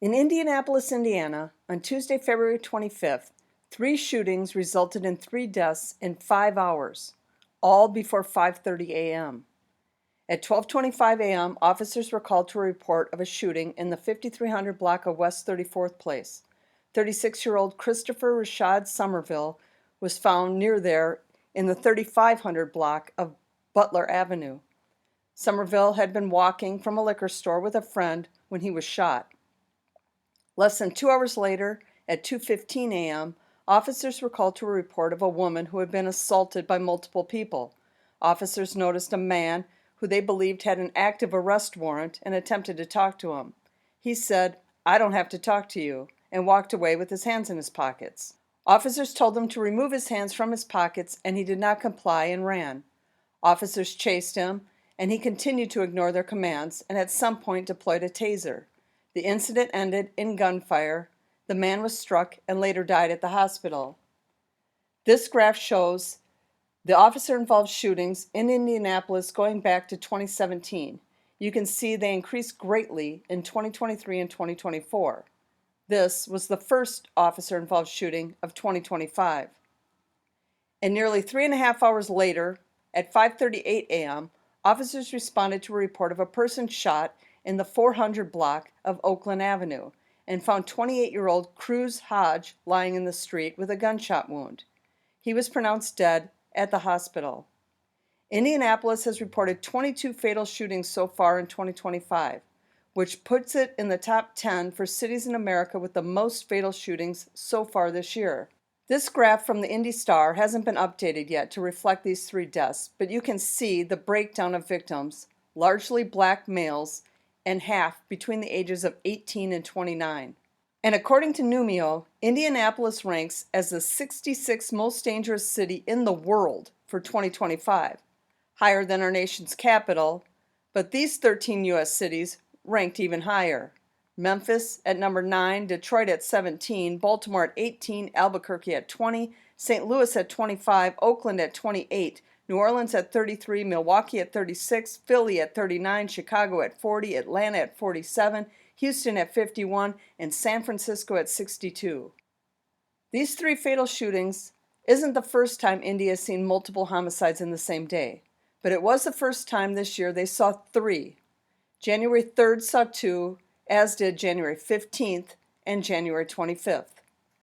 In Indianapolis, Indiana, on Tuesday, February 25th, 3 shootings resulted in 3 deaths in 5 hours, all before 5:30 a.m. At 12:25 a.m., officers were called to a report of a shooting in the 5300 block of West 34th Place. 36-year-old Christopher Rashad Somerville was found near there in the 3500 block of Butler Avenue. Somerville had been walking from a liquor store with a friend when he was shot. Less than 2 hours later, at 2:15 a.m., officers were called to a report of a woman who had been assaulted by multiple people. Officers noticed a man who they believed had an active arrest warrant and attempted to talk to him. He said, "I don't have to talk to you," and walked away with his hands in his pockets. Officers told him to remove his hands from his pockets, and he did not comply and ran. Officers chased him, and he continued to ignore their commands and at some point deployed a taser. The incident ended in gunfire. The man was struck and later died at the hospital. This graph shows the officer-involved shootings in Indianapolis going back to 2017. You can see they increased greatly in 2023 and 2024. This was the first officer-involved shooting of 2025. And nearly 3.5 hours later, at 5:38 a.m., officers responded to a report of a person shot in the 400 block of Oakland Avenue and found 28-year-old Cruize Hodge lying in the street with a gunshot wound. He was pronounced dead at the hospital. Indianapolis has reported 22 fatal shootings so far in 2025, which puts it in the top 10 for cities in America with the most fatal shootings so far this year. This graph from the Indy Star hasn't been updated yet to reflect these 3 deaths, but you can see the breakdown of victims, largely black males, and half between the ages of 18 and 29. And according to Numio, Indianapolis ranks as the 66th most dangerous city in the world for 2025, higher than our nation's capital, but these 13 U.S. cities ranked even higher. Memphis at number 9, Detroit at 17, Baltimore at 18, Albuquerque at 20, St. Louis at 25, Oakland at 28, New Orleans at 33, Milwaukee at 36, Philly at 39, Chicago at 40, Atlanta at 47, Houston at 51, and San Francisco at 62. These 3 fatal shootings isn't the first time Indy has seen multiple homicides in the same day, but it was the first time this year they saw 3. January 3rd saw 2, as did January 15th and January 25th.